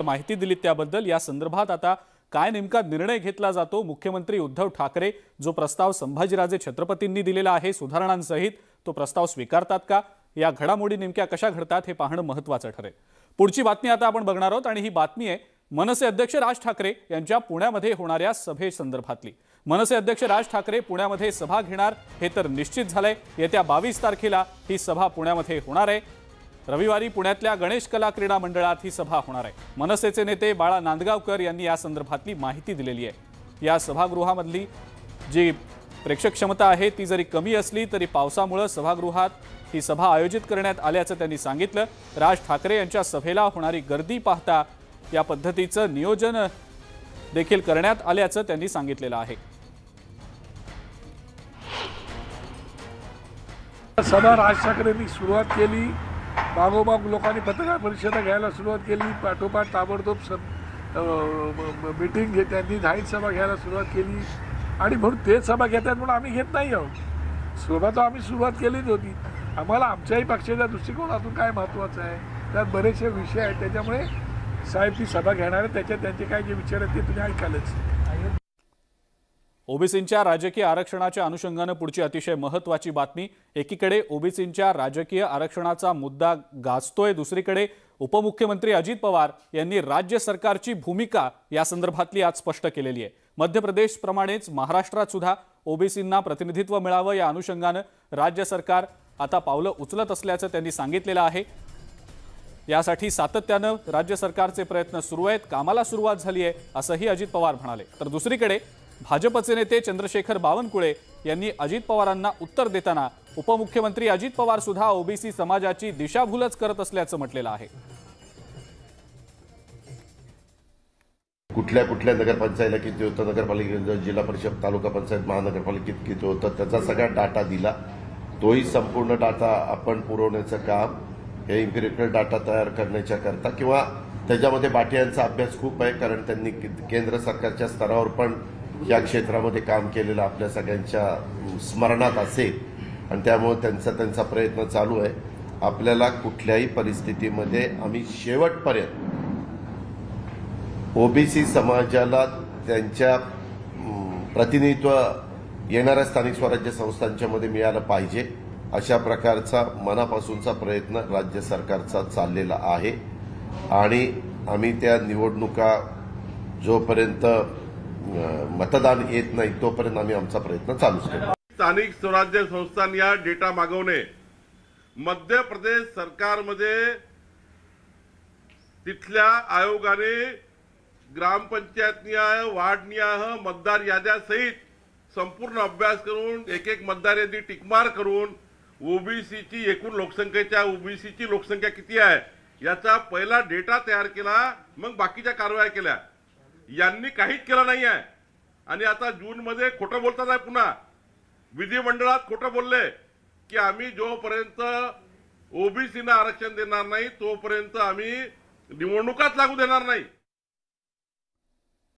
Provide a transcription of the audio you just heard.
माहिती दिली त्याबद्दल। या संदर्भात आता काय नेमका निर्णय घेतला जातो? मुख्यमंत्री उद्धव ठाकरे जो प्रस्ताव संभाजीराजे छत्रपतींनी दिलेला आहे सुधारणांसहित, तो प्रस्ताव स्वीकारतात का? या घडामोडी नेमक्या कशा घडतात हे पाहणं महत्त्वाचं ठरेल। पुढची बातमी आता आपण बघणार आहोत आणि ही बातमी आहे मनसे अध्यक्ष राज ठाकरे यांच्या पुण्यामध्ये होणाऱ्या सभेसंदर्भातली। मनसे अध्यक्ष राज ठाकरे पुण्यामध्ये सभा घेणार हे तर निश्चित झालंय। येत्या 22 तारखेला ही सभा पुण्यामध्ये होणार आहे। रविवारी पुण्यातल्या गणेश कला क्रीडा मंडळात ही सभा होणार आहे। मनसेचे नेते बाळा नांदगावकर यांनी या संदर्भातली माहिती दिलेली आहे। या सभागृहामधली जी प्रेक्षक क्षमता आहे ती जरी कमी असली तरी पावसामुळे सभागृहात ही सभा आयोजित करण्यात आल्याचं त्यांनी सांगितलं। राज ठाकरे यांच्या सभेला होणारी गर्दी पाहता या पद्धतीचं नियोजन देखील करण्यात आल्याचं त्यांनी सांगितलेलं आहे। सभा राज ठाकरेंनी सुरुवात केली, मागोमाग लोकांनी पत्रकार परिषदा घ्यायला सुरुवात केली, पाठोपाठ ताबडतोब मीटिंग त्यांनी जाहीर सभा घ्यायला सुरुवात केली आणि म्हणून ते सभा घेतात म्हणून आम्ही घेत नाही आहोत। सभा तर आम्ही सुरुवात केलीच होती। आम्हाला आमच्याही पक्षाच्या दृष्टिकोनातून काय महत्त्वाचं आहे त्यात बरेचसे विषय आहेत, त्याच्यामुळे साहेब ती सभा घेणार आहे, त्याच्यात त्यांचे काय जे विचार आहेत ते तुम्ही ऐकालच। ओबीसींच्या राजकीय आरक्षणाच्या अनुषंगाने पुढची अतिशय महत्त्वाची बातमी। एकीकडे ओबीसींच्या राजकीय आरक्षणाचा मुद्दा गाजतोय, दुसरीकडे उपमुख्यमंत्री अजित पवार यांनी राज्य सरकारची भूमिका या संदर्भातली आज स्पष्ट केलेली आहे। मध्य प्रदेश प्रमाणेच महाराष्ट्रात सुद्धा ओबीसींना प्रतिनिधित्व मिळावं या अनुषंगाने राज्य सरकार आता पावलं उचलत असल्याचं त्यांनी सांगितलेलं आहे। यासाठी सातत्यानं राज्य सरकारचे प्रयत्न सुरू आहेत, कामाला सुरुवात झाली आहे असंही अजित पवार म्हणाले। तर दुसरीकडे भाजपचे नेते चंद्रशेखर बावनकुळे यांनी अजित पवारांना उत्तर देताना उपमुख्यमंत्री अजित पवार सुद्धा ओबीसी समाजाची दिशाभूलच करत असल्याचं म्हटलेलं आहे। कुठल्या कुठल्या नगरपंचायतीला किती होतं, नगरपालिकेत, जिल्हा परिषद, तालुका पंचायत, महानगरपालिकेत किती होतं त्याचा सगळा डाटा दिला। तोही संपूर्ण डाटा आपण पुरवण्याचं काम हे इम्पिरिकल डाटा तयार करण्याच्या करता किंवा त्याच्यामध्ये बाटियांचा अभ्यास खूप आहे, कारण त्यांनी केंद्र सरकारच्या स्तरावर पण या क्षेत्रामध्ये काम केलेलं आपल्या सगळ्यांच्या स्मरणात असेल आणि त्यामुळे त्यांचा प्रयत्न चालू आहे। आपल्याला कुठल्याही परिस्थितीमध्ये आम्ही शेवटपर्यंत ओबीसी समाजाला त्यांच्या प्रतिनिधित्व येणाऱ्या स्थानिक स्वराज्य संस्थांच्या मध्ये मिळालं पाहिजे अशा प्रकारचा मनापासूनचा प्रयत्न राज्य सरकारचा चाललेला आहे आणि आम्ही त्या निवडणुका जोपर्यंत मतदान येत नाही तोपर्यंत आम्ही आमचा प्रयत्न चालूच ठेवू। स्थानिक स्वराज्य संस्थांना डेटा मागवणे, मध्य प्रदेश सरकारमध्ये तिथल्या आयोगाने ग्रामपंचायतनिहाय, वार्डनिहाय, मतदार याद्या सहित संपूर्ण अभ्यास करून एक एक मतदार यादी टिकमार करून ओबीसीची एकूण लोकसंख्येच्या ओबीसीची लोकसंख्या किती आहे याचा पहिला डेटा तयार केला, मग बाकीच्या कारवाया केल्या। यांनी काहीच केलं नाही आहे आणि आता जून मध्ये खोटं बोलतात आहे। पुन्हा विधिमंडळात खोटं बोलले की आम्ही जोपर्यंत ओबीसीना आरक्षण देणार नाही तोपर्यंत आम्ही निवडणुकाच लागू देणार नाही।